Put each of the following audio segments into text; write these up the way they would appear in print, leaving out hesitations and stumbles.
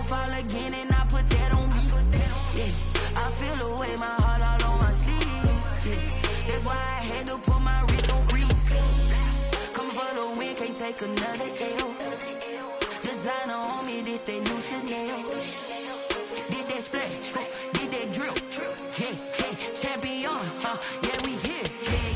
Won't fall again and I put that on me. Yeah, I feel the way, my heart all on my sleeve. Yeah, that's why I had to put my wrist on freeze. Coming for the win, can't take another L. Designer on me, this that new Chanel. Did that splash, did that drill. Yeah, champion, yeah, we here.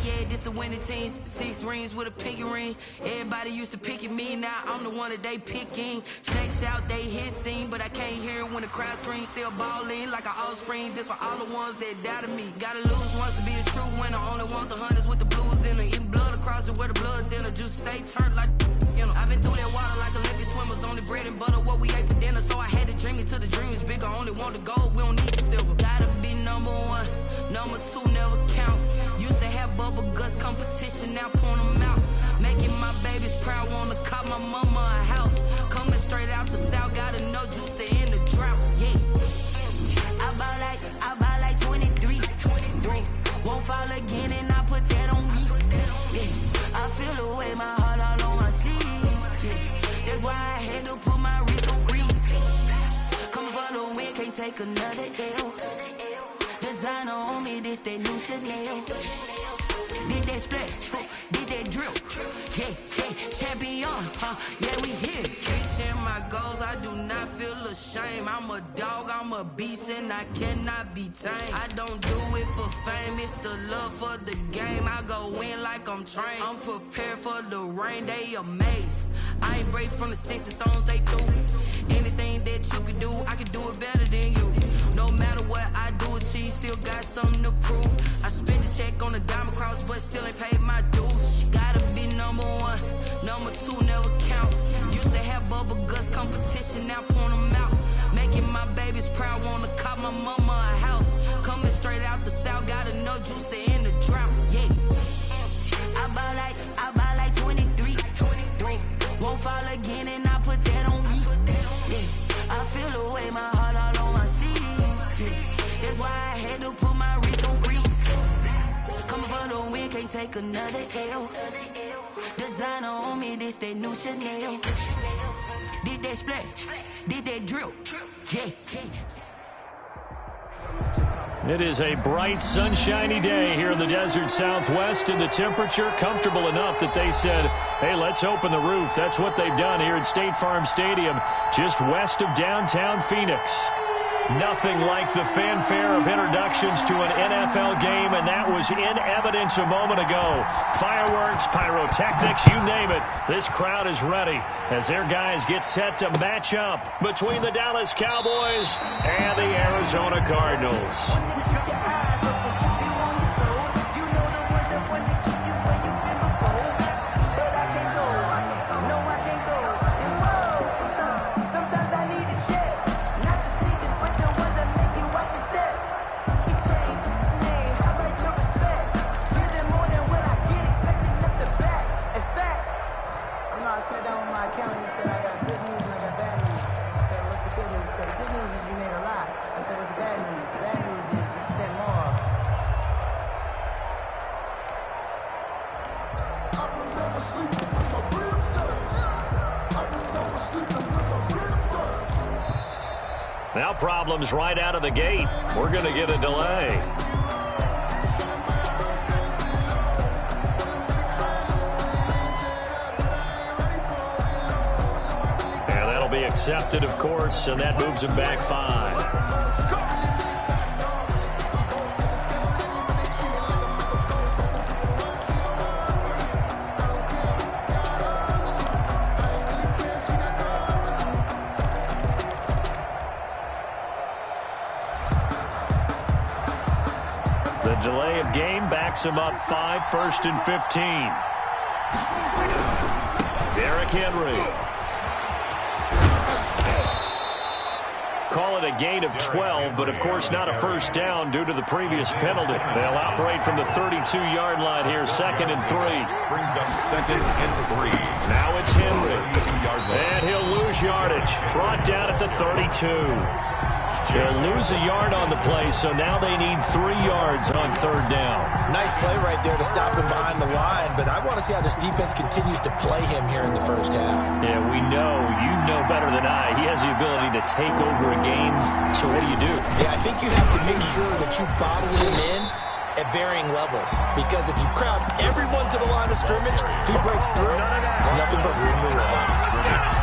Yeah, this the winning team. 6 rings with a pinky ring. Everybody used to pick at me, now I'm the one that they picking. Snakes out, they hit scene, but I can't hear it when the crowd screams. Still balling like an offspring. This for all the ones that doubted me. Gotta lose once to be a true winner. Only want the hunters with the blues in it. Eating blood across it where the blood dinner. Just stay turned like, you know. I've been through that water like Olympic swimmers. Only bread and butter, what we ate for dinner. So I had to dream it till the dream is bigger. Only want the gold, we don't need the silver. Gotta be number 1, number 2 never count. Used to have bubble guts competition, now point them out. Making my babies proud, wanna cop my mama a house. Coming straight out the south, got enough juice to end the drought. Yeah, I buy like 23. Won't fall again and I put that on me. Yeah, I feel the way, my heart all on my sleeve. Yeah, that's why I had to put my wrist on freeze. Coming for the win, can't take another L. Designer on me, this that new Chanel. Did that splash, did that drill. Yeah, champion, yeah, we here. Reaching my goals, I do not feel ashamed. I'm a dog, I'm a beast, and I cannot be tamed. I don't do it for fame, it's the love for the game. I go in like I'm trained. I'm prepared for the rain, they amazed. I ain't break from the sticks and stones they threw. Anything that you can do, I can do it better than you. No matter what I do, achieve, still got something to prove. I spent the check on the diamond cross, but still ain't paid my dues. Gotta be number 1, number 2 never count. Used to have bubble guts competition, now point them out. Making my babies proud, wanna cop my mama a house. Coming straight out the south, got enough juice to end the drought. Yeah, I buy like 23. Won't fall again and I put that on me. Yeah, I feel the way, my heart all on my sleeve. Yeah, that's why I had to put my wrist on freeze. Coming for the win, can't take another L. Designer on me, this that new Chanel. Did that splash, did that drill. Yeah. It is a bright, sunshiny day here in the desert Southwest, and the temperature comfortable enough that they said, hey, let's open the roof. That's what they've done here at State Farm Stadium, just west of downtown Phoenix. Nothing like the fanfare of introductions to an NFL game, and that was in evidence a moment ago. Fireworks, pyrotechnics, you name it. This crowd is ready as their guys get set to match up between the Dallas Cowboys and the Arizona Cardinals. Now problems right out of the gate. We're going to get a delay. And that'll be accepted, of course, and that moves him back 5. The delay of game backs him up 5, 1st and 15. Derrick Henry. Call it a gain of 12, but of course not a first down due to the previous penalty. They'll operate from the 32-yard line here, 2nd and 3. Brings up 2nd and 3. Now it's Henry. And he'll lose yardage. Brought down at the 32. They'll lose a yard on the play, so now they need 3 yards on 3rd down. Nice play right there to stop him behind the line, but I want to see how this defense continues to play him here in the first half. Yeah, we know. You know better than I. He has the ability to take over a game, so what do? Yeah, I think you have to make sure that you bottle him in at varying levels, because if you crowd everyone to the line of scrimmage, if he breaks through, there's nothing but room to run.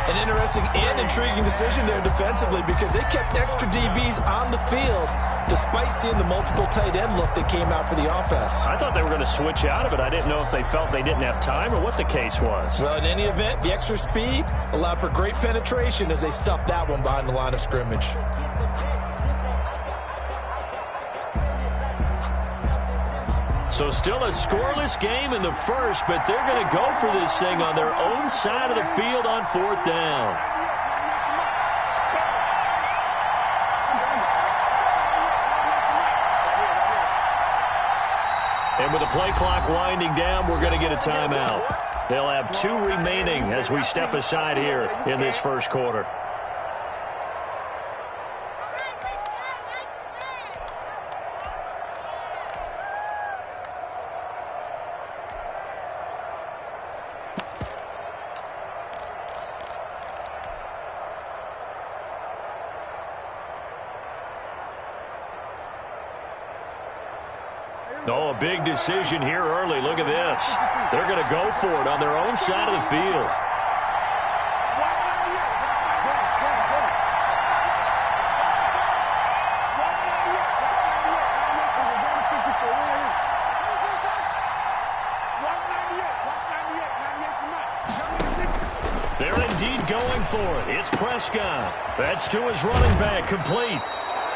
An interesting and intriguing decision there defensively, because they kept extra DBs on the field despite seeing the multiple tight end look that came out for the offense. I thought they were going to switch out of it. I didn't know if they felt they didn't have time or what the case was. Well, in any event, the extra speed allowed for great penetration as they stuffed that one behind the line of scrimmage. So still a scoreless game in the first, but they're going to go for this thing on their own side of the field on 4th down. And with the play clock winding down, we're going to get a timeout. They'll have 2 remaining as we step aside here in this first quarter. Oh, a big decision here early. Look at this. They're going to go for it on their own side of the field. They're indeed going for it. It's Prescott. That's to his running back, complete.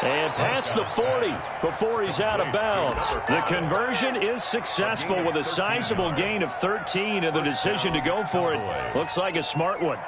And past the 40 before he's out of bounds. The conversion is successful with a sizable gain of 13, and the decision to go for it looks like a smart one.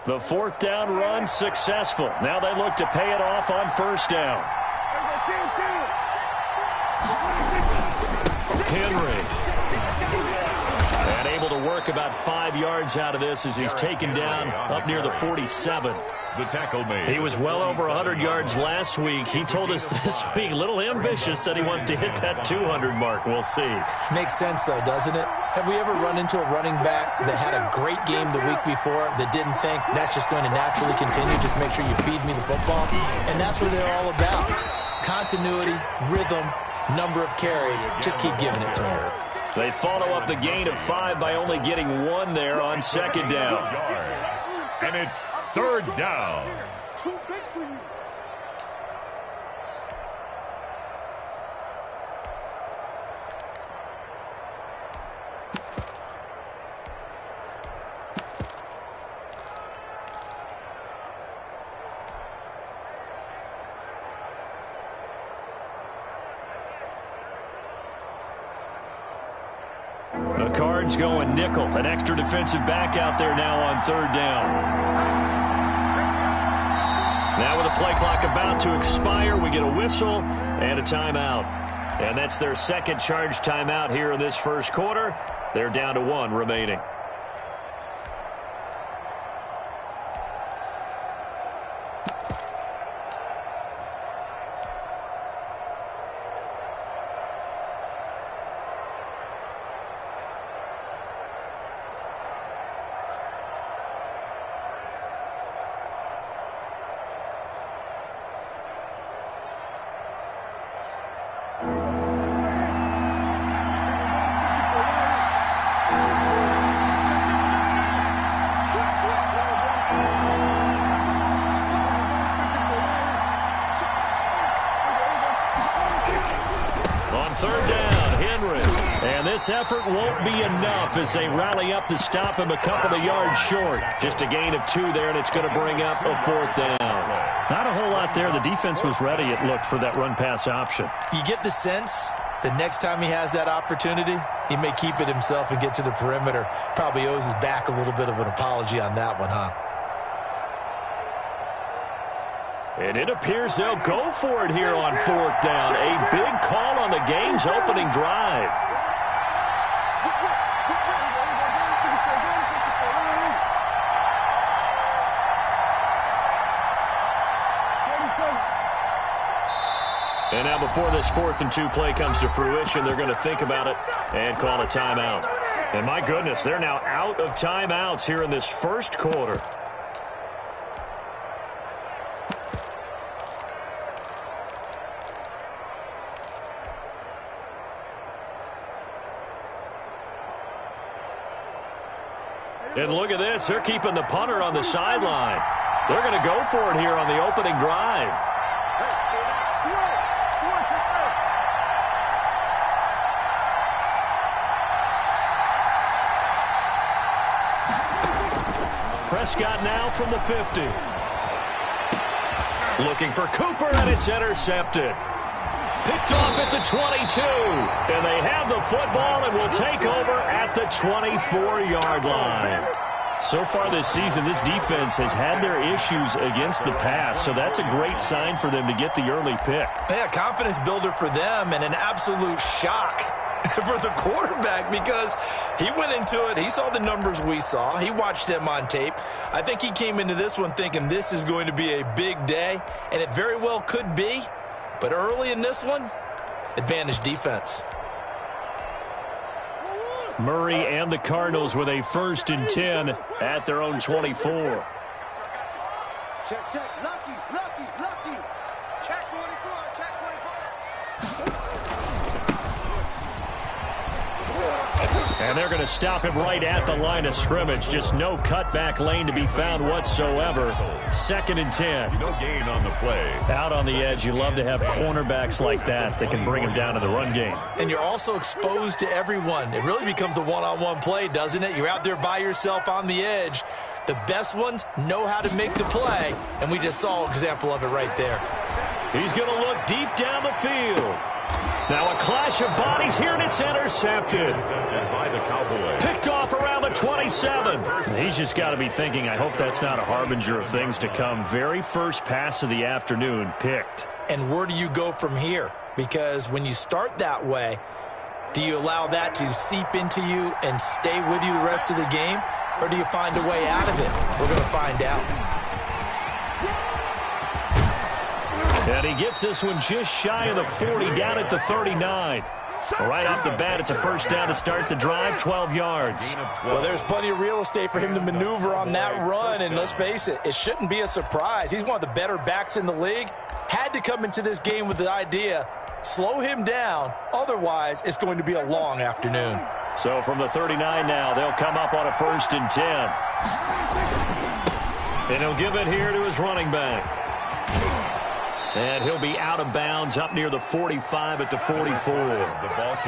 The 4th down run successful. Now they look to pay it off on 1st down. Henry. And able to work about 5 yards out of this as he's taken down up near the 47. The tackle made. He was well over 100 yards last week. He told us this week, a little ambitious, that he wants to hit that 200 mark. We'll see. Makes sense, though, doesn't it? Have we ever run into a running back that had a great game the week before that didn't think that's just going to naturally continue? Just make sure you feed me the football. And that's what they're all about. Continuity, rhythm, number of carries. Just keep giving it to them. They follow up the gain of 5 by only getting 1 there on 2nd down. And it's 3rd down. Too big for you. The Cards going nickel. An extra defensive back out there now on 3rd down. Now with the play clock about to expire, we get a whistle and a timeout. And that's their 2nd charge timeout here in this first quarter. They're down to 1 remaining. This effort won't be enough as they rally up to stop him a couple of yards short. Just a gain of 2 there, and it's going to bring up a 4th down. Not a whole lot there. The defense was ready, it looked, for that run-pass option. You get the sense the next time he has that opportunity, he may keep it himself and get to the perimeter. Probably owes his back a little bit of an apology on that one, huh? And it appears they'll go for it here on 4th down. A big call on the game's opening drive. And now before this 4th and 2 play comes to fruition, they're going to think about it and call a timeout. And my goodness, they're now out of timeouts here in this first quarter. And look at this. They're keeping the punter on the sideline. They're going to go for it here on the opening drive. Prescott now from the 50. Looking for Cooper, and it's intercepted. Picked off at the 22. And they have the football and will take over at the 24-yard line. So far this season, this defense has had their issues against the pass, so that's a great sign for them to get the early pick. Yeah, confidence builder for them and an absolute shock for the quarterback because he went into it. He saw the numbers we saw. He watched them on tape. I think he came into this one thinking this is going to be a big day, and it very well could be. But early in this one, advantage defense. Murray and the Cardinals with a 1st and 10 at their own 24. Check, check. Lucky. Check 24, check 24. And they're going to stop him right at the line of scrimmage. Just no cutback lane to be found whatsoever. 2nd and 10. No gain on the play. Out on the edge, you love to have cornerbacks like that can bring him down to the run game. And you're also exposed to everyone. It really becomes a one-on-one play, doesn't it? You're out there by yourself on the edge. The best ones know how to make the play, and we just saw an example of it right there. He's going to look deep down the field. Now a clash of bodies here, and it's intercepted. By the Cowboys. Picked off around the 27. He's just got to be thinking, I hope that's not a harbinger of things to come. Very first pass of the afternoon picked. And where do you go from here? Because when you start that way, do you allow that to seep into you and stay with you the rest of the game? Or do you find a way out of it? We're going to find out. And he gets this one just shy of the 40, down at the 39. Right off the bat, it's a 1st down to start the drive, 12 yards. Well, there's plenty of real estate for him to maneuver on that run, and let's face it, it shouldn't be a surprise. He's one of the better backs in the league. Had to come into this game with the idea, slow him down, otherwise it's going to be a long afternoon. So from the 39 now, they'll come up on a 1st and 10. And he'll give it here to his running back. And he'll be out of bounds up near the 45 at the 44.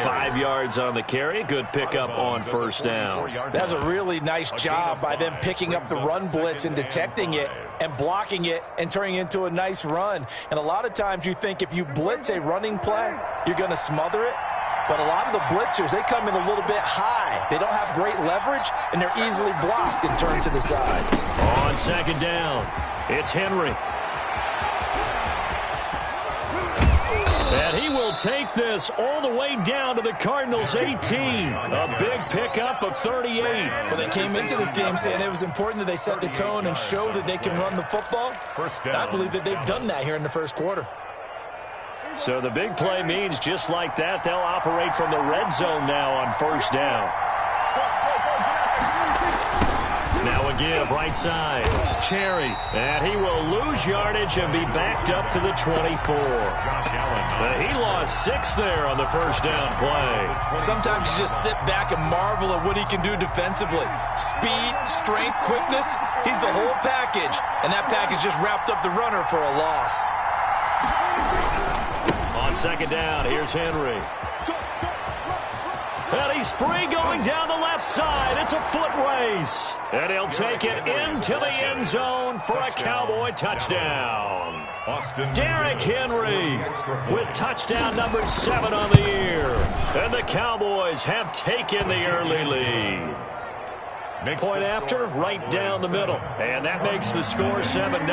5 yards on the carry. Good pickup on 1st down. That's a really nice job by them picking up the run blitz and detecting it and blocking it and turning it into a nice run. And a lot of times you think if you blitz a running play, you're going to smother it. But a lot of the blitzers, they come in a little bit high. They don't have great leverage, and they're easily blocked and turned to the side. On 2nd down, it's Henry. And he will take this all the way down to the Cardinals' 18. A big pickup of 38. Well, they came into this game saying it was important that they set the tone and show that they can run the football. And I believe that they've done that here in the first quarter. So the big play means just like that, they'll operate from the red zone now on 1st down. Now a give, right side. Cherry. And he will lose yardage and be backed up to the 24. He lost 6 there on the 1st down play. Sometimes you just sit back and marvel at what he can do defensively. Speed, strength, quickness. He's the whole package. And that package just wrapped up the runner for a loss. On 2nd down, here's Henry. And he's free going down the left side. It's a foot race. And he'll take it into the end zone for a Cowboy touchdown. Derrick Henry with touchdown number 7 on the year. And the Cowboys have taken the early lead. Point after, right down the middle. And that makes the score 7-0.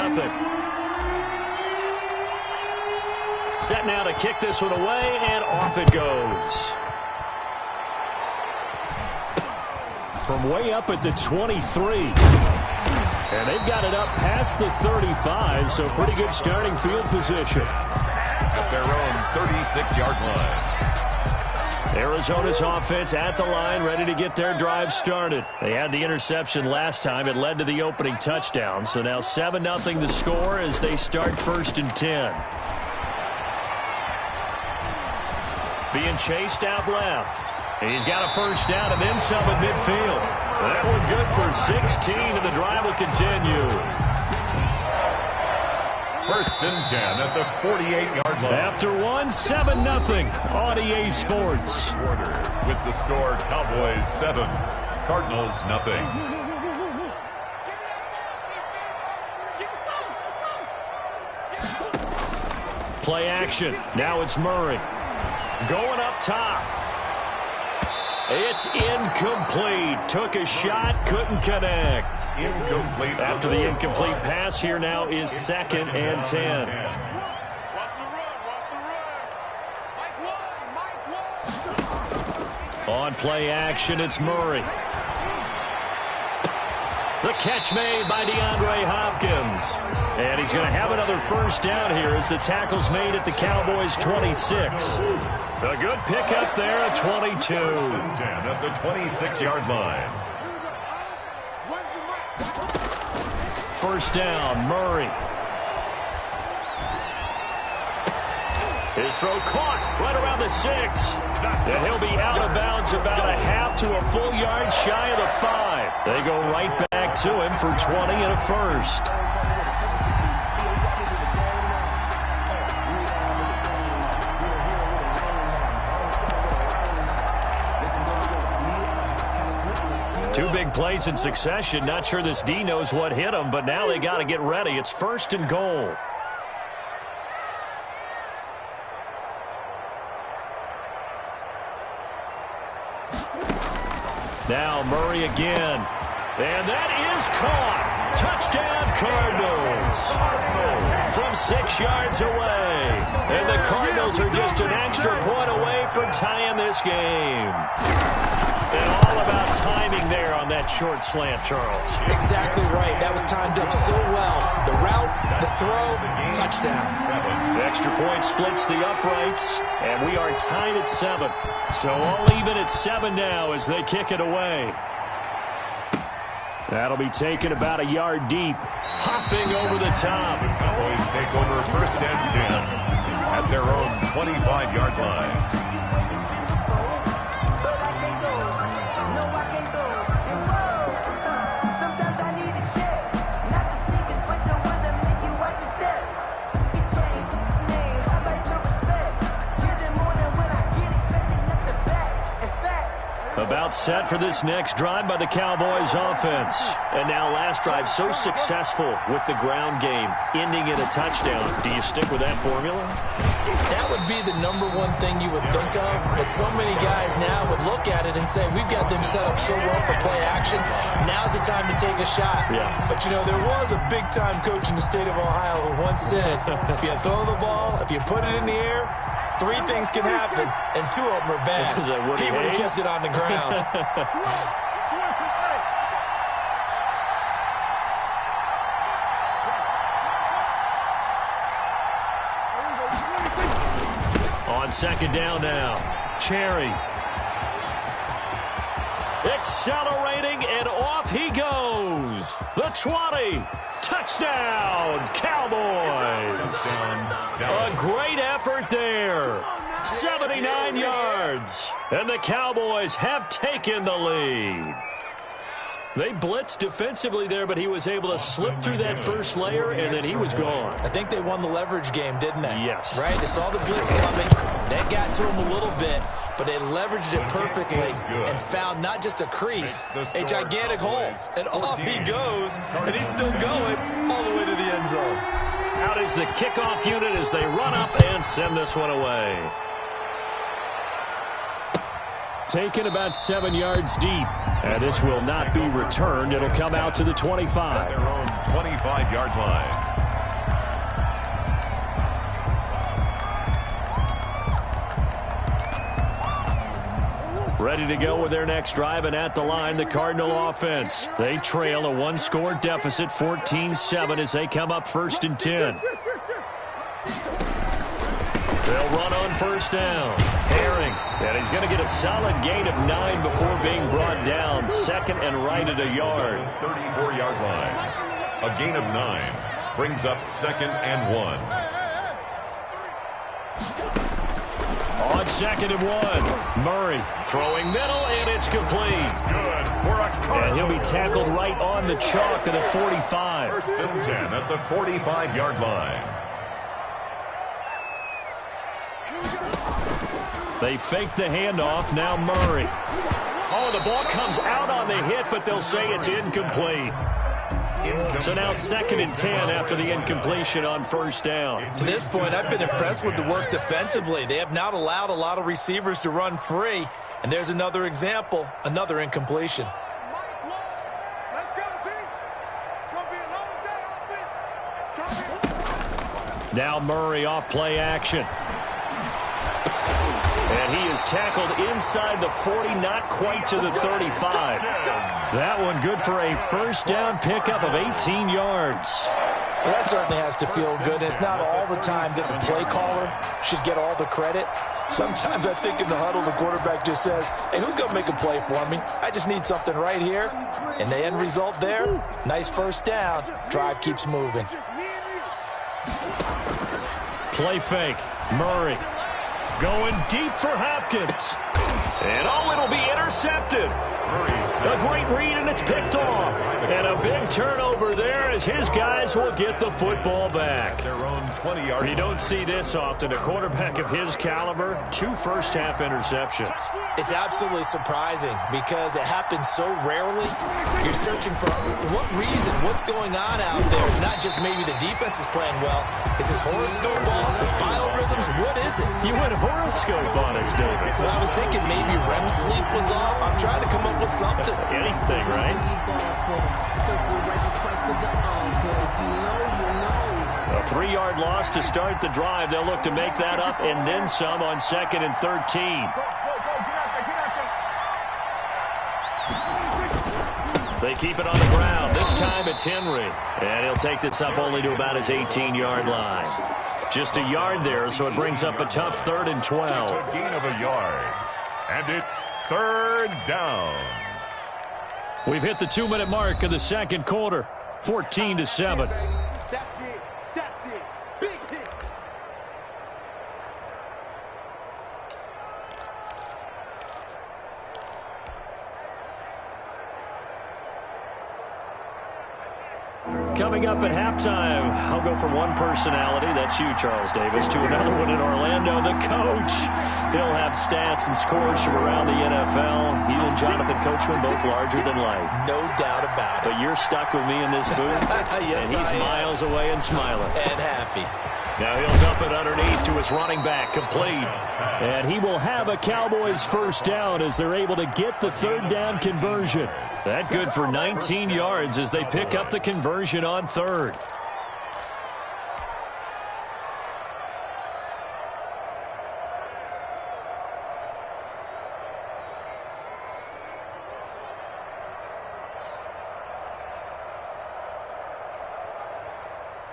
Set now to kick this one away, and off it goes. From way up at the 23. And they've got it up past the 35, so pretty good starting field position. At their own 36-yard line. Arizona's offense at the line, ready to get their drive started. They had the interception last time. It led to the opening touchdown. So now 7-0 the score as they start 1st and 10. Being chased out left. He's got a first down and then some at midfield. That one good for 16, and the drive will continue. 1st and 10 at the 48-yard line. After one, 7-0 on EA Sports. Quarter with the score Cowboys 7, Cardinals 0. Play action. Now it's Murray. Going up top. It's incomplete. Took a shot, couldn't connect. Incomplete. After the incomplete pass, here now is 2nd and 10. On play action, it's Murray. The catch made by DeAndre Hopkins. And he's going to have another first down here as the tackle's made at the Cowboys' 26. A good pickup there at 22. 10 at the 26-yard line. First down, Murray. His throw caught right around the 6. And he'll be out of bounds about a half to a full yard shy of the 5. They go right back to him for 20 and a first. Two big plays in succession. Not sure this D knows what hit him, but now they got to get ready. It's 1st and goal. Now Murray again. And that is caught. Touchdown Cardinals. From 6 yards away. And the Cardinals are just an extra point away from tying this game. And all about timing there on that short slant, Charles. Exactly right. That was timed up so well. The route, the throw, touchdown. The extra point splits the uprights, and we are tied at 7. So all even at 7 now as they kick it away. That'll be taken about a yard deep. Hopping over the top. The Cowboys take over 1st and 10 at their own 25-yard line. About set for this next drive by the Cowboys offense. And now last drive so successful with the ground game, ending in a touchdown. Do you stick with that formula? That would be the #1 thing you would think of, but so many guys now would look at it and say, we've got them set up so well for play action. Now's the time to take a shot. Yeah. But, you know, there was a big-time coach in the state of Ohio who once said, if you throw the ball, if you put it in the air, 3 things can happen, and 2 of them are bad. He would have kept it on the ground. On 2nd down now, Cherry. Accelerating, and off he goes. The 20. Touchdown, Cowboys. A great effort there. 79 yards. And the Cowboys have taken the lead. They blitzed defensively there, but he was able to slip through that first layer, and then he was gone. I think they won the leverage game, didn't they? Yes. Right? They saw the blitz coming. That got to him a little bit. but they leveraged it perfectly and found not just a crease, a gigantic hole. And off he goes, and he's still going all the way to the end zone. Out is the kickoff unit as they run up and send this one away. Taken about 7 yards deep. And this will not be returned. It'll come out to the 25. Their own 25-yard line. Ready to go with their next drive, and at the line, the Cardinal offense. They trail a one-score deficit, 14-7, as they come up 1st and 10. They'll run on 1st down. Herring, and he's going to get a solid gain of 9 before being brought down. 2nd and right at a yard. 34-yard line. A gain of 9 brings up 2nd and 1. On 2nd and 1, Murray throwing middle, and it's complete. Good for a Cardinal. And he'll be tackled right on the chalk of the 45. 1st and 10 at the 45-yard line. They fake the handoff. Now Murray. Oh, the ball comes out on the hit, but they'll say it's incomplete. So now 2nd and 10 after the incompletion on 1st down. To this point, I've been impressed with the work defensively. They have not allowed a lot of receivers to run free. And there's another example, another incompletion. Let's go, D. It's going to be a long day, offense. It's going to be... Now Murray off play action. And he is tackled inside the 40, not quite to the 35. That one good for a 1st down pickup of 18 yards. Well, that certainly has to feel good. It's not all the time that the play caller should get all the credit. Sometimes I think in the huddle, the quarterback just says, hey, who's going to make a play for me? I just need something right here. And the end result there, nice 1st down. Drive keeps moving. Play fake. Murray going deep for Hopkins. And it'll be intercepted. A great read, and it's picked off. And a big turnover there as his guys will get the football back. Their own 20-yard. You don't see this often. A quarterback of his caliber, 2 first-half interceptions. It's absolutely surprising because it happens so rarely. You're searching for what reason, what's going on out there. It's not just maybe the defense is playing well. Is his horoscope off? His biorhythms? What is it? You went horoscope on us, David. Well, I was thinking maybe REM sleep was off. I'm trying to come up with something. Anything, right? A 3-yard loss to start the drive. They'll look to make that up and then some on 2nd and 13. They keep it on the ground. This time it's Henry. And he'll take this up only to about his 18-yard line. Just a yard there, so it brings up a tough 3rd and 12. It's a gain of a yard. And it's 3rd down. We've hit the 2-minute mark of the 2nd quarter. 14-7. That's it. That's it. Big hit. Coming up at halftime, I'll go from one personality, that's you, Charles Davis, to another one in Orlando, the coach. He'll have stats and scores from around the NFL. He and Jonathan Coachman both larger than life. No doubt about it. But you're stuck with me in this booth, Yes, and he's miles away and smiling. And happy. Now he'll dump it underneath to his running back, complete. And he will have a Cowboys 1st down as they're able to get the 3rd down conversion. That good for 19 yards as they pick up the conversion on 3rd.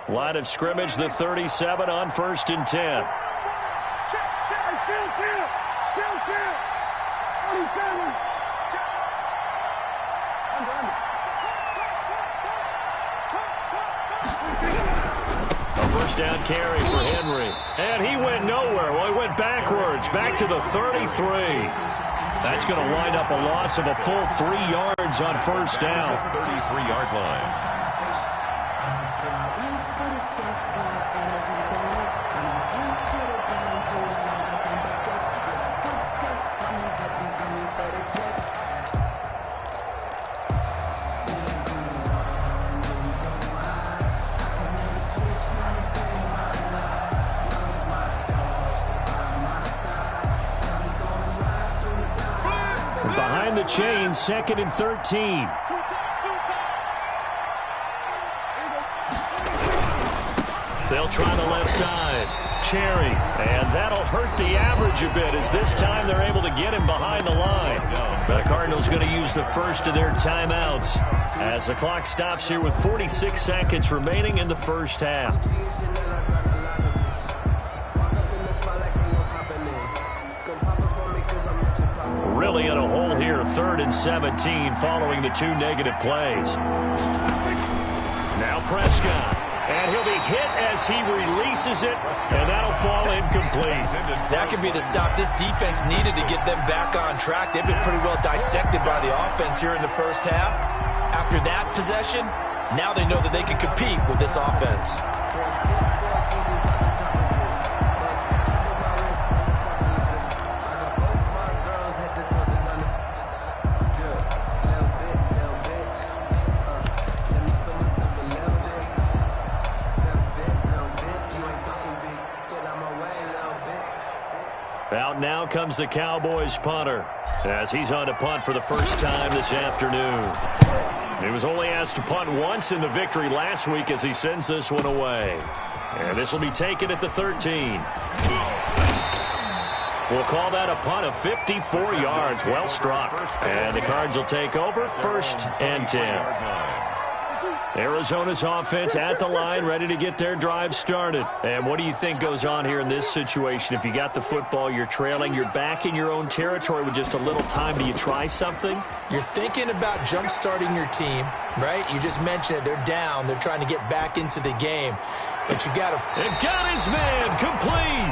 Line of scrimmage, the 37 on 1st and 10. Check, check. Kill. 47. A 1st down carry for Henry. And he went nowhere. Well, he went backwards, back to the 33. That's going to wind up a loss of a full 3 yards on 1st down. 33-yard line. chain, 2nd and 13. They'll try the left side. Cherry. And that'll hurt the average a bit as this time they're able to get him behind the line. The Cardinals going to use the first of their timeouts as the clock stops here with 46 seconds remaining in the first half. Really in a hole here, 3rd and 17 following the 2 negative plays. Now Prescott. And he'll be hit as he releases it, and that'll fall incomplete. That could be the stop this defense needed to get them back on track. They've been pretty well dissected by the offense here in the first half. After that possession, now they know that they can compete with this offense. Out now comes the Cowboys punter as he's on to punt for the first time this afternoon. He was only asked to punt once in the victory last week as he sends this one away. And this will be taken at the 13. We'll call that a punt of 54 yards. Well struck. And the Cards will take over 1st and 10. Arizona's offense at the line, ready to get their drive started. And what do you think goes on here in this situation? If you got the football, you're trailing, you're back in your own territory with just a little time. Do you try something? You're thinking about jump-starting your team, right? You just mentioned it. They're down. They're trying to get back into the game. But you got to... And got his man complete.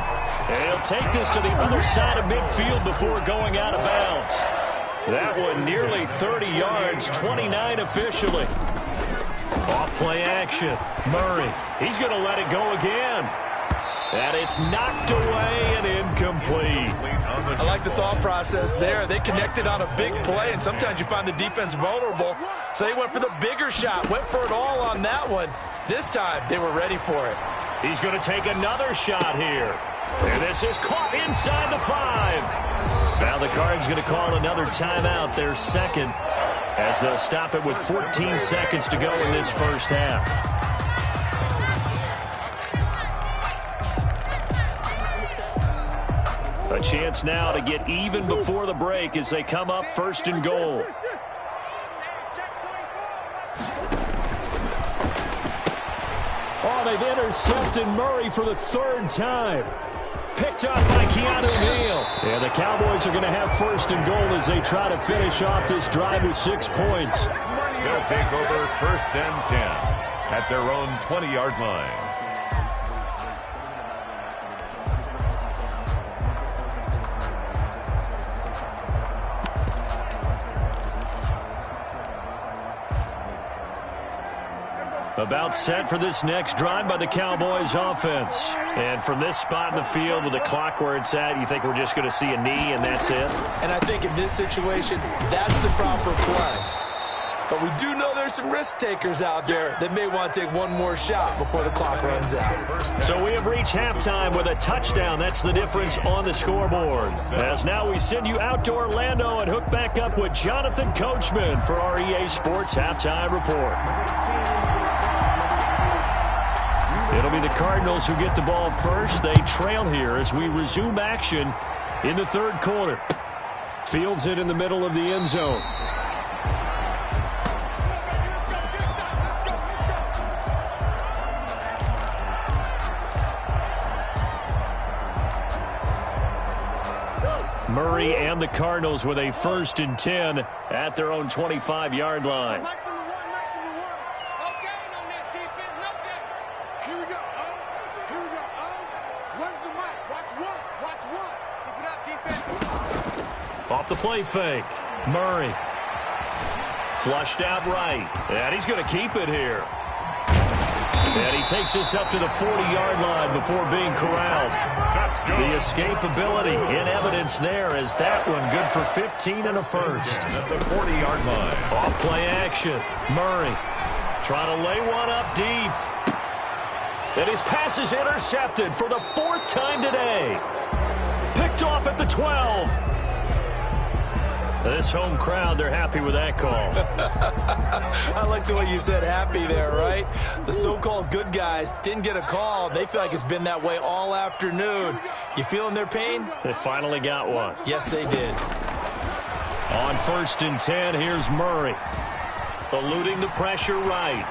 And he'll take this to the other side of midfield before going out of bounds. That one nearly 30 yards, 29 officially. Off play action. Murray. He's going to let it go again. And it's knocked away and incomplete. I like the thought process there. They connected on a big play, and sometimes you find the defense vulnerable. So they went for the bigger shot, went for it all on that one. This time, they were ready for it. He's going to take another shot here. And this is caught inside the 5. Now the Cards going to call another timeout, their second, as they'll stop it with 14 seconds to go in this first half. A chance now to get even before the break as they come up 1st and goal. Oh, they've intercepted Murray for the 3rd time. Picked up by Keanu Neal. And the Cowboys are going to have 1st and goal as they try to finish off this drive with 6 points. They'll take over 1st and 10 at their own 20-yard line. About set for this next drive by the Cowboys offense. And from this spot in the field with the clock where it's at, you think we're just going to see a knee and that's it? And I think in this situation, that's the proper play. But we do know there's some risk takers out there that may want to take one more shot before the clock runs out. So we have reached halftime with a touchdown. That's the difference on the scoreboard. As now we send you out to Orlando and hook back up with Jonathan Coachman for our EA Sports Halftime Report. It'll be the Cardinals who get the ball first. They trail here as we resume action in the 3rd quarter. Fields it in the middle of the end zone. Murray and the Cardinals with a 1st and 10 at their own 25-yard line. Off the play fake. Murray. Flushed out right. And he's going to keep it here. And he takes this up to the 40-yard line before being corralled. The escapability in evidence there as that one good for 15 and a 1st. At the 40-yard line. Off play action. Murray trying to lay one up deep. And his pass is intercepted for the 4th time today. Picked off at the 12. This home crowd, they're happy with that call. I like the way you said happy there, right? The so-called good guys didn't get a call. They feel like it's been that way all afternoon. You feeling their pain? They finally got one. Yes, they did. On 1st and 10, here's Murray. Eluding the pressure right.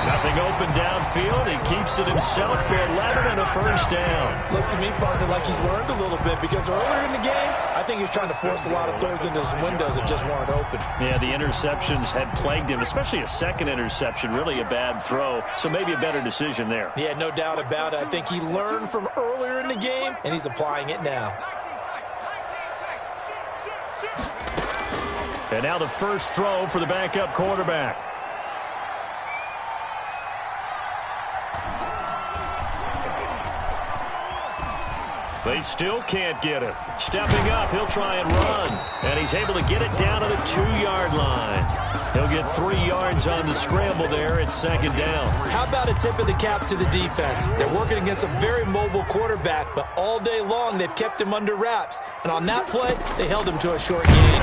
Nothing open downfield. He keeps it himself for 11 and a first down. Looks to me, partner, like he's learned a little bit because earlier in the game, I think he was trying to force a lot of throws into some windows that just weren't open. Yeah, the interceptions had plagued him, especially a second interception, really a bad throw. So maybe a better decision there. Yeah, no doubt about it. I think he learned from earlier in the game, and he's applying it now. And now the first throw for the backup quarterback. They still can't get it. Stepping up, he'll try and run. And he's able to get it down to the 2-yard line. He'll get 3 yards on the scramble there. It's 2nd down. How about a tip of the cap to the defense? They're working against a very mobile quarterback, but all day long they've kept him under wraps. And on that play, they held him to a short gain.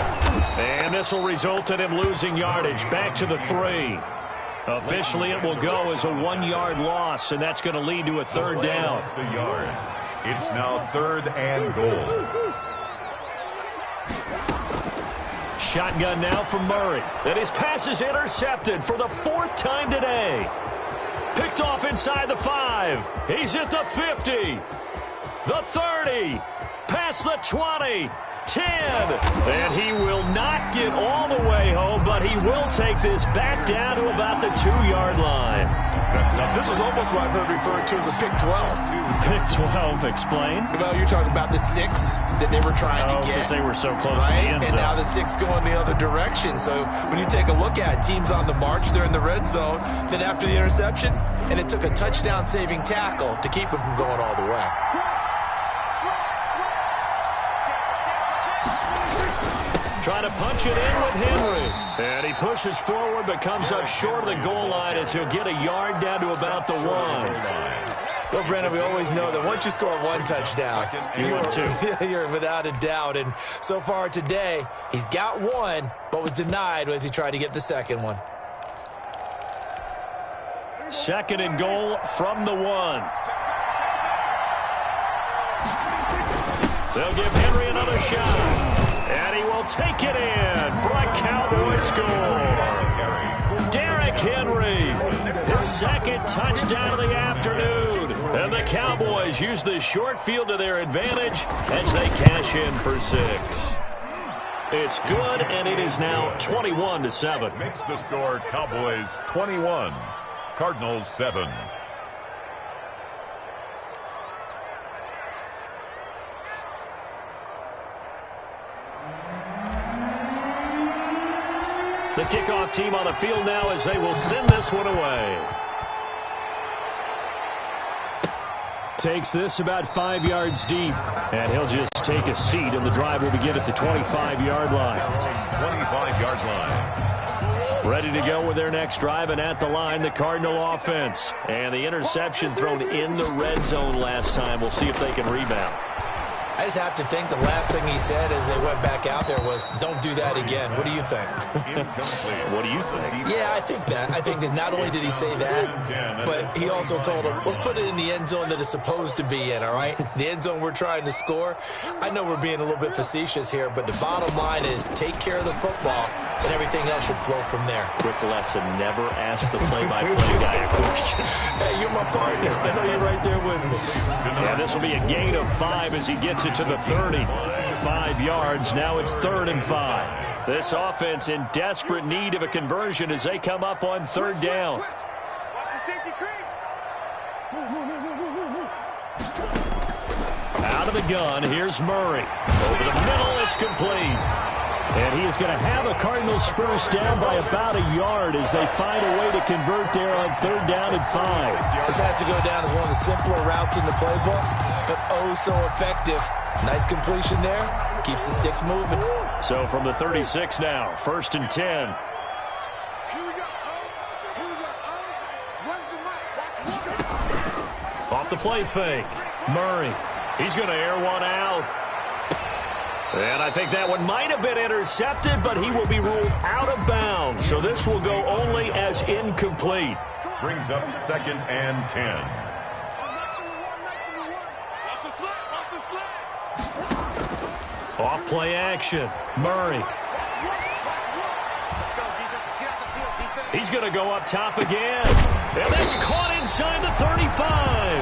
And this will result in him losing yardage. Back to the 3. Officially, it will go as a 1-yard loss, and that's going to lead to a 3rd down. Lost a yard. It's now 3rd and goal. Shotgun now from Murray. And his pass is intercepted for the 4th time today. Picked off inside the 5. He's at the 50. The 30. Past the 20. 10. And he will not get all the way home, but he will take this back down to about the 2-yard line. This was almost what I've heard referred to as a pick 12. Pick 12, explain. Well, you're talking about the 6 that they were trying to get. Because they were so close to the end zone. And now the 6 going the other direction. So when you take a look at it, teams on the march, they're in the red zone. Then after the interception, and it took a touchdown-saving tackle to keep them from going all the way. Trying to punch it in with Henry. And he pushes forward but comes up short of the goal line as he'll get a yard down to about the 1. Well, Brandon, we always know that once you score 1 touchdown, you're without a doubt. And so far today, he's got 1, but was denied as he tried to get the 2nd one. 2nd and goal from the 1. They'll give Henry another shot. And he will take it in for a Cowboy score. Derrick Henry, his 2nd touchdown of the afternoon. And the Cowboys use the short field to their advantage as they cash in for 6. It's good, and it is now 21-7. Makes the score Cowboys 21, Cardinals 7. The kickoff team on the field now as they will send this one away. Takes this about 5 yards deep, and he'll just take a seat, and the drive will begin at the 25-yard line. 25-yard line. Ready to go with their next drive, and at the line, the Cardinal offense. And the interception thrown in the red zone last time. We'll see if they can rebound. I just have to think the last thing he said as they went back out there was, don't do that again. What do you think? What do you think? Yeah, I think that. I think that not only did he say that, but he also told him, let's put it in the end zone that it's supposed to be in, all right? The end zone we're trying to score. I know we're being a little bit facetious here, but the bottom line is take care of the football, and everything else should flow from there. Quick lesson, never ask the play-by-play guy a question. Hey, you're my partner. I know you're right there with me. Yeah, this will be a gain of 5 as he gets it to the 30. 5 yards. Now it's 3rd and 5. This offense in desperate need of a conversion as they come up on 3rd down. Out of the gun, here's Murray. Over the middle, it's complete. And he is going to have a Cardinals first down by about a yard as they find a way to convert there on 3rd down and 5. This has to go down as one of the simpler routes in the playbook, but oh so effective. Nice completion there. Keeps the sticks moving. So from the 36 now, 1st and 10. Off the play fake. Murray. He's going to air one out. And I think that one might have been intercepted, but he will be ruled out of bounds. So this will go only as incomplete. Brings up 2nd and 10. Off play action. Murray. He's going to go up top again. And that's caught inside the 35.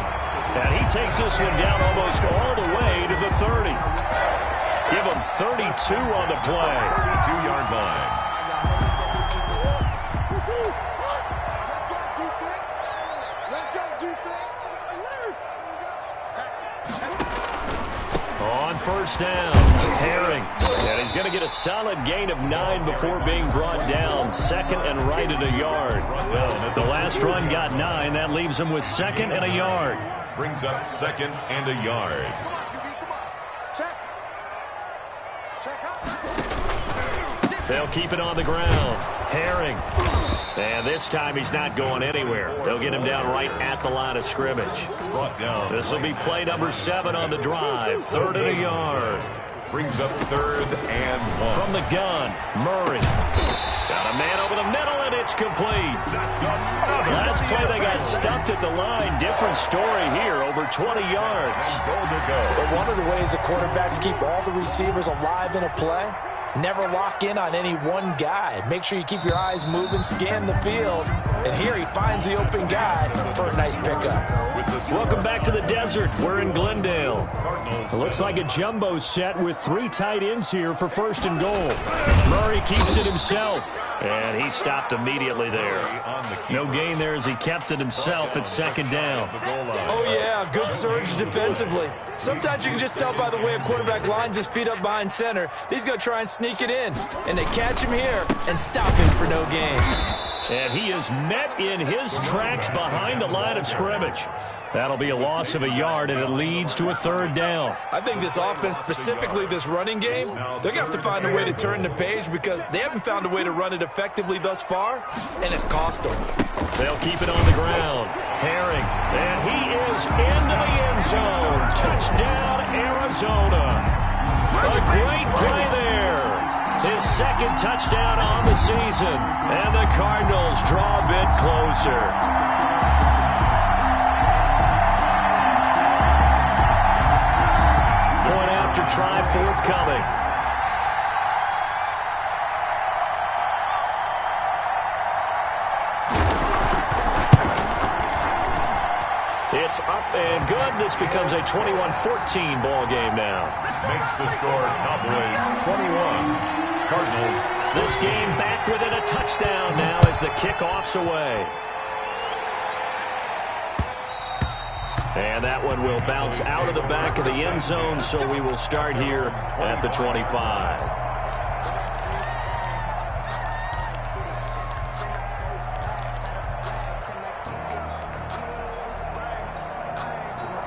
And he takes this one down almost all the way to the 30. Give him 32 on the play. 32-yard line. On first down, Herring. And he's going to get a solid gain of 9 before being brought down. 2nd and right at a yard. The last run got 9. That leaves him with 2nd and a yard. Brings up 2nd and a yard. They'll keep it on the ground. Herring. And this time he's not going anywhere. They'll get him down right at the line of scrimmage. Brought down. This will be play number 7 on the drive. 3rd and a yard. Brings up 3rd and 1. From the gun, Murray. Got a man over the middle, and it's complete. Last play they got stuffed at the line. Different story here, over 20 yards. Goal to go. But one of the ways the quarterbacks keep all the receivers alive in a play, never lock in on any one guy. Make sure you keep your eyes moving, scan the field. And here he finds the open guy for a nice pickup. Welcome back to the desert. We're in Glendale. It looks like a jumbo set with 3 tight ends here for 1st and goal. Murray keeps it himself. And he stopped immediately there. No gain there as he kept it himself at 2nd down. Oh, yeah, good surge defensively. Sometimes you can just tell by the way a quarterback lines his feet up behind center. He's going to try and sneak it in. And they catch him here and stop him for no gain. And he is met in his tracks behind the line of scrimmage. That'll be a loss of a yard, and it leads to a 3rd down. I think this offense, specifically this running game, they're going to have to find a way to turn the page because they haven't found a way to run it effectively thus far, and it's cost them. They'll keep it on the ground. Herring, and he is into the end zone. Touchdown, Arizona. A great play there. His 2nd touchdown on the season. And the Cardinals draw a bit closer. Point after try forthcoming. It's up and good. This becomes a 21-14 ball game now. Makes the score Cowboys 21. Cardinals. This game back within a touchdown now as the kickoff's away. And that one will bounce out of the back of the end zone, so we will start here at the 25.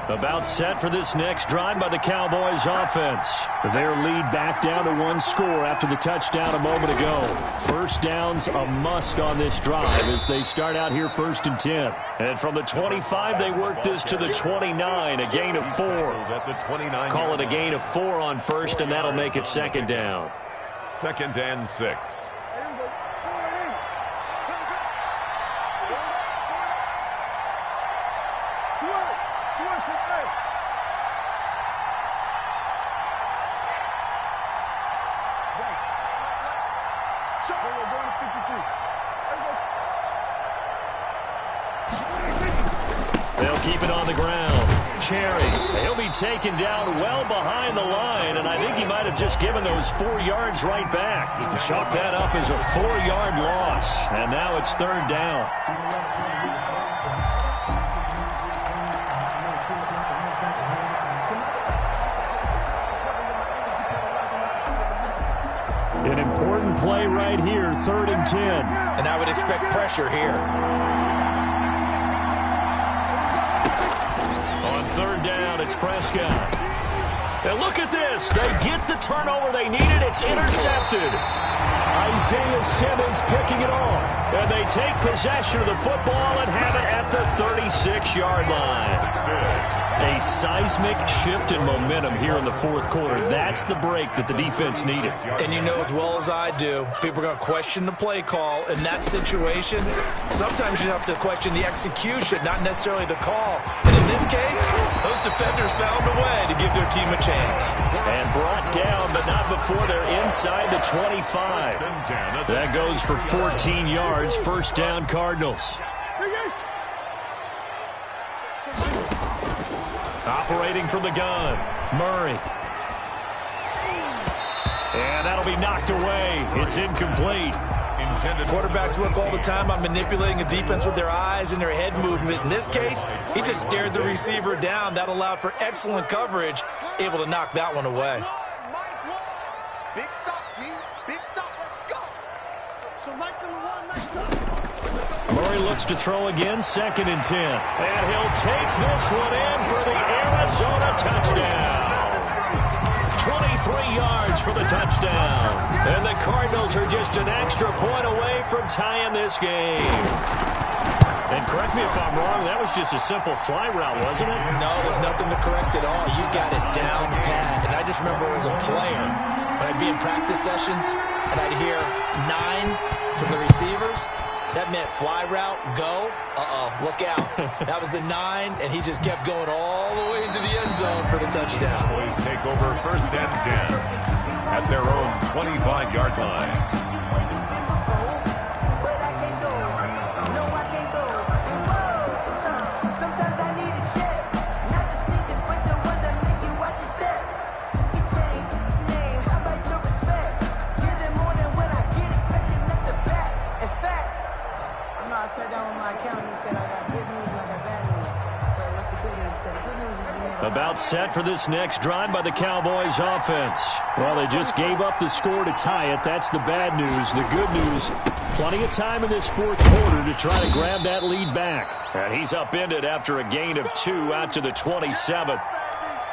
About set for this next drive by the Cowboys offense. Their lead back down to 1 score after the touchdown a moment ago. 1st down's a must on this drive as they start out here 1st and 10. And from the 25, they work this to the 29, a gain of 4. Call it a gain of 4 on 1st, and that'll make it 2nd down. 2nd and 6. They'll keep it on the ground. Cherry, he'll be taken down well behind the line, and I think he might have just given those 4 yards right back. Chalk that up as a 4-yard loss, and now it's 3rd down. An important play right here, 3rd and 10. And I would expect pressure here. On 3rd down, it's Prescott. And look at this. They get the turnover they needed. It's intercepted. Isaiah Simmons picking it off. And they take possession of the football and have it at the 36-yard line. A seismic shift in momentum here in the fourth quarter. That's the break that the defense needed. And you know as well as I do, people are going to question the play call. In that situation, sometimes you have to question the execution, not necessarily the call. And in this case, those defenders found a way to give their team a chance. And brought down, but not before they're inside the 25. That goes for 14 yards. First down, Cardinals. Operating from the gun, Murray. And that'll be knocked away. It's incomplete. Quarterbacks work all the time on manipulating a defense with their eyes and their head movement. In this case, he just stared the receiver down. That allowed for excellent coverage, able to knock that one away. Big stop, G. Big stop. Let's go. So nice number one, nice stop. Murray looks to throw again, 2nd and 10. And he'll take this one in for the Arizona touchdown. 23 yards for the touchdown. And the Cardinals are just an extra point away from tying this game. And correct me if I'm wrong, that was just a simple fly route, wasn't it? No, there's nothing to correct at all. You got it down pat. And I just remember as a player, when I'd be in practice sessions and I'd hear 9 from the receivers, that meant fly route, go, look out. That was the 9, and he just kept going all the way into the end zone for the touchdown. Boys take over 1st and 10 at their own 25-yard line. About set for this next drive by the Cowboys offense. Well, they just gave up the score to tie it. That's the bad news. The good news, plenty of time in this fourth quarter to try to grab that lead back. And he's upended after a gain of 2 out to the 27.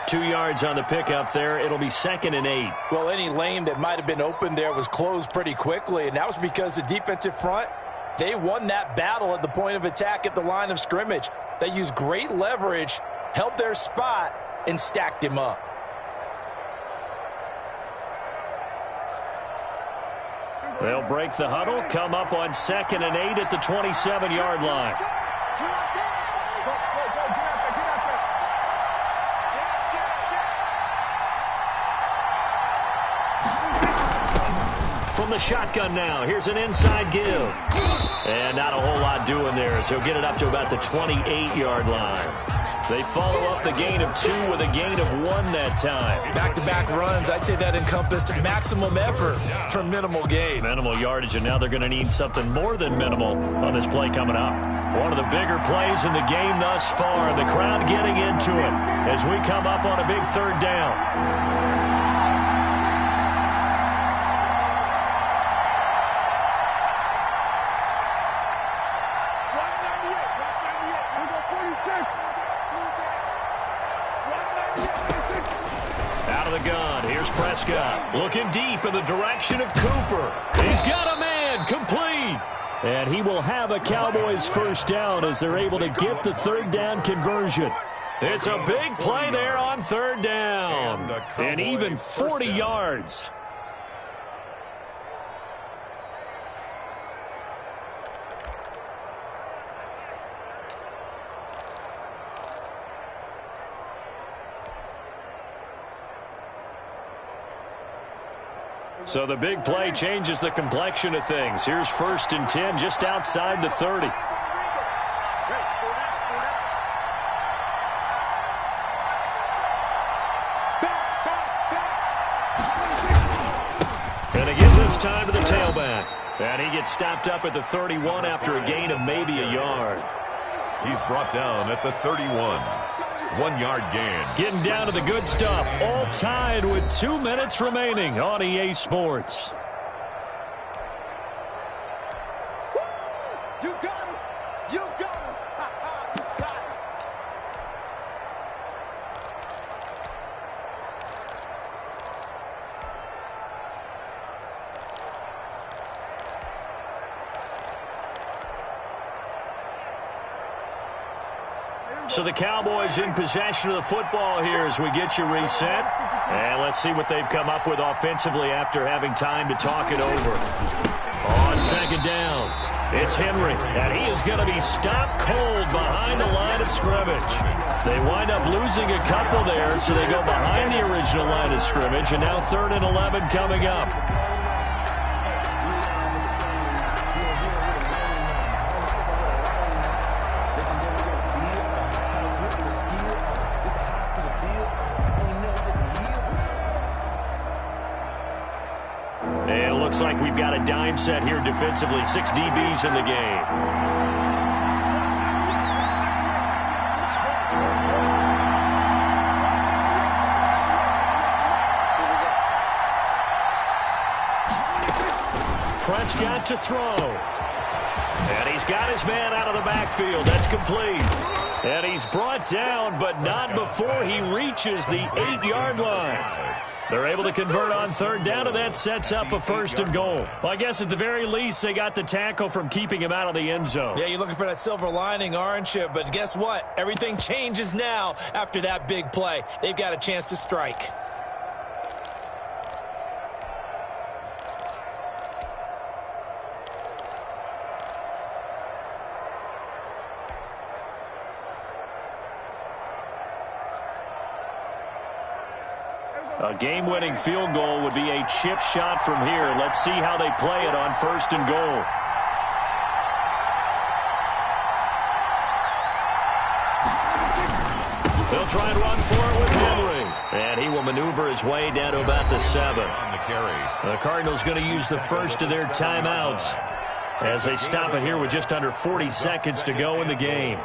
2 yards on the pickup there. It'll be 2nd and 8. Well, any lane that might have been open there was closed pretty quickly, and that was because the defensive front, they won that battle at the point of attack at the line of scrimmage. They used great leverage, held their spot, and stacked him up. They'll break the huddle, come up on 2nd and 8 at the 27-yard line. From the shotgun now, here's an inside give. And not a whole lot doing there as he'll get it up to about the 28-yard line. They follow up the gain of 2 with a gain of 1 that time. Back-to-back runs, I'd say that encompassed maximum effort for minimal gain. Minimal yardage, and now they're going to need something more than minimal on this play coming up. One of the bigger plays in the game thus far, and the crowd getting into it as we come up on a big 3rd down. Prescott looking deep in the direction of Cooper. He's got a man, complete. And he will have a Cowboys first down as they're able to get the 3rd down conversion. It's a big play there on 3rd down. And even 40 yards. So the big play changes the complexion of things. Here's 1st and 10 just outside the 30. And again this time to the tailback. And he gets stopped up at the 31 after a gain of maybe a yard. He's brought down at the 31. 1-yard gain. Getting down to the good stuff. All tied with 2 minutes remaining on EA Sports. You got him. You got him. You got him. So the Cowboys in possession of the football here as we get you reset. And let's see what they've come up with offensively after having time to talk it over. On second down, it's Henry, and he is going to be stopped cold behind the line of scrimmage. They wind up losing a couple there, so they go behind the original line of scrimmage, and now 3rd and 11 coming up. And it looks like we've got a dime set here defensively. 6 DBs in the game. Prescott to throw. And he's got his man out of the backfield. That's complete. And he's brought down, but not before he reaches the 8-yard line. They're able to convert on 3rd down, and that sets up a 1st and goal. Well, I guess at the very least, they got the tackle from keeping him out of the end zone. Yeah, you're looking for that silver lining, aren't you? But guess what? Everything changes now after that big play. They've got a chance to strike. A game-winning field goal would be a chip shot from here. Let's see how they play it on 1st and goal. They'll try and run for it with Henry. And he will maneuver his way down to about the 7. On the carry. The Cardinals going to use the first of their timeouts as they stop it here with just under 40 seconds to go in the game.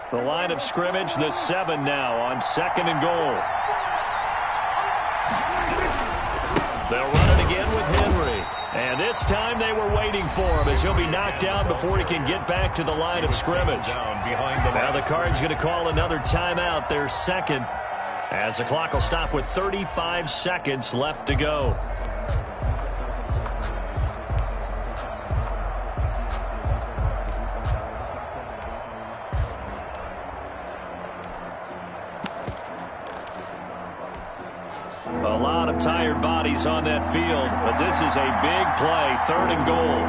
The line of scrimmage, the 7 now on 2nd and goal. They'll run it again with Henry. And this time they were waiting for him as he'll be knocked down before he can get back to the line of scrimmage. Now the Cards going to call another timeout, their 2nd, as the clock will stop with 35 seconds left to go. A lot of tired bodies on that field, but this is a big play, 3rd and goal.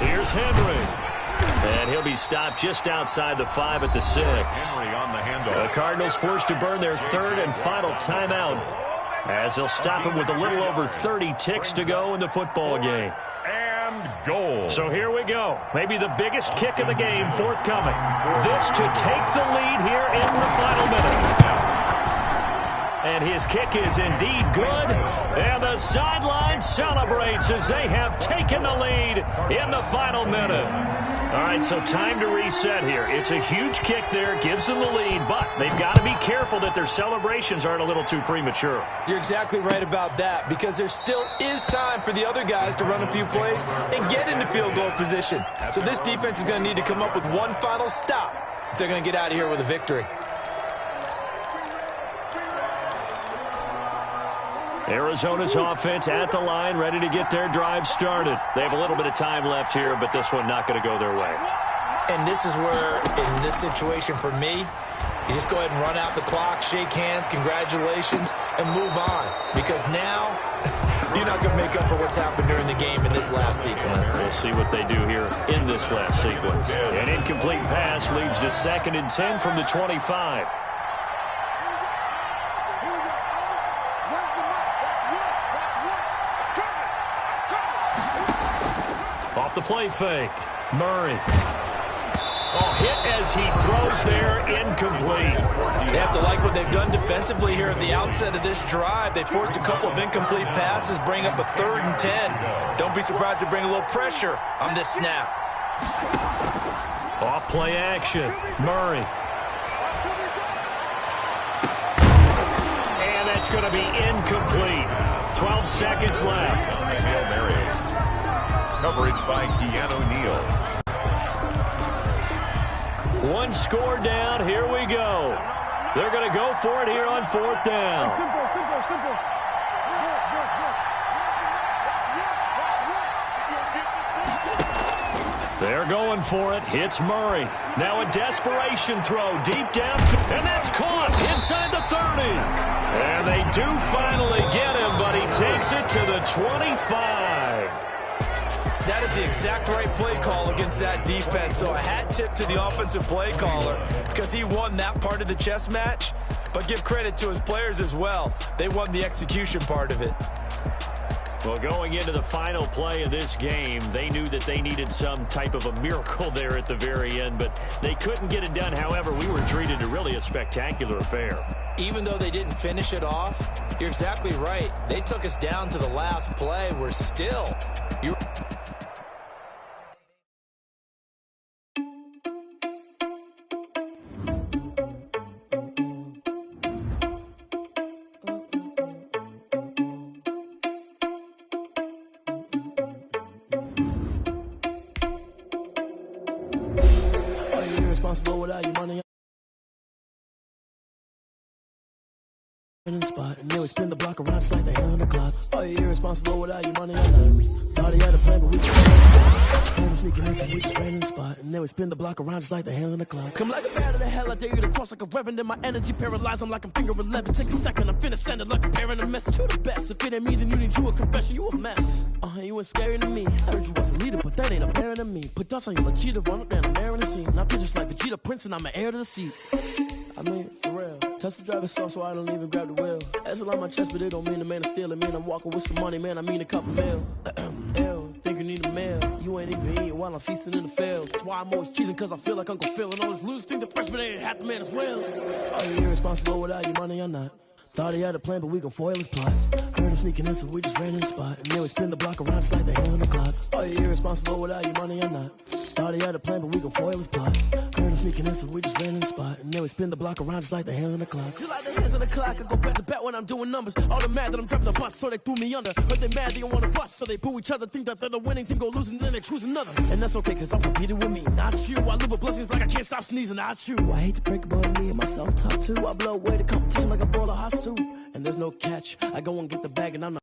Here's Henry. And he'll be stopped just outside the 5 at the 6. Henry on the handoff. The Cardinals forced to burn their 3rd and final timeout as they'll stop him with a little over 30 ticks to go in the football game. Goal. So here we go. Maybe the biggest kick of the game forthcoming. This to take the lead here in the final minute. And his kick is indeed good. And the sideline celebrates as they have taken the lead in the final minute. All right, so time to reset here. It's a huge kick there, gives them the lead, but they've got to be careful that their celebrations aren't a little too premature. You're exactly right about that, because there still is time for the other guys to run a few plays and get into field goal position. So this defense is going to need to come up with one final stop if they're going to get out of here with a victory. Arizona's offense at the line, ready to get their drive started. They have a little bit of time left here, but this one not going to go their way. And this is where, in this situation for me, you just go ahead and run out the clock, shake hands, congratulations, and move on. Because now, you're not going to make up for what's happened during the game in this last sequence. We'll see what they do here in this last sequence. An incomplete pass leads to 2nd and 10 from the 25. Off the play fake. Murray. Oh, hit as he throws there, incomplete. They have to like what they've done defensively here at the outset of this drive. They forced a couple of incomplete passes, bring up a 3rd and 10. Don't be surprised to bring a little pressure on this snap. Off play action. Murray. And that's going to be incomplete. 12 seconds left. Coverage by Keanu Neal. One score down. Here we go. They're going to go for it here on 4th down. Simple. They're going for it. Hits Murray. Now a desperation throw deep down. And that's caught inside the 30. And they do finally get him, but he takes it to the 25. That is the exact right play call against that defense. So a hat tip to the offensive play caller because he won that part of the chess match. But give credit to his players as well. They won the execution part of it. Well, going into the final play of this game, they knew that they needed some type of a miracle there at the very end, but they couldn't get it done. However, we were treated to really a spectacular affair. Even though they didn't finish it off, you're exactly right. They took us down to the last play. We're still... without your money. Spot and they would spin the block around just like the hand on the clock. Oh, you're irresponsible without your money. Thought he had a plan, but we just sneaking in, so we just ran in the spot and they would spin the block around just like the hands on the clock. Come like a bat of the hell, I dare you to cross like a reverend. And my energy paralyzed, I'm like I'm finger 11. Take a second, I'm finna send it like a parent a message. You the best. If it ain't me, then you need you a confession. You a mess. You ain't scary to me. I heard you was a leader, but that ain't apparent to me. Put dust on you like cheetah, run up down the air in the scene. I feel just like Vegeta Prince, and I'm an heir to the seat. I mean, for real. Touch the driver's soft, so I don't even grab the wheel. That's on my chest, but it don't mean the man is stealing. Man, I'm walking with some money, man. I mean a couple mil. Ew, think you need a meal. You ain't even eating while I'm feasting in the field. That's why I'm always cheesing, cause I feel like Uncle Phil. And all this lose think the freshman ain't half the man as well. Are you irresponsible without your money or not? Thought he had a plan, but we gon' foil his plot. Heard him sneaking in, so we just ran in the spot. And they would spin the block around just like the hand on the clock. Are you irresponsible without your money or not? Thought he had a plan, but we gon' foil his plot. Heard him sneaking in, so we just ran in the spot. And they would spin the block around just like the hands on the clock. Just like the hands on the clock, I go back to back when I'm doing numbers. All the mad that I'm driving the bus, so they threw me under. Heard they mad, they don't wanna bust, so they boo each other. Think that they're the winning team, go losing, then they choose another. And that's okay, cause I'm competing with me, not you. I live with blessings like I can't stop sneezing, not you. I hate to break it, but me and myself top two. I blow away the competition like a ball of hot soup. And there's no catch. I go and get the bag and I'm not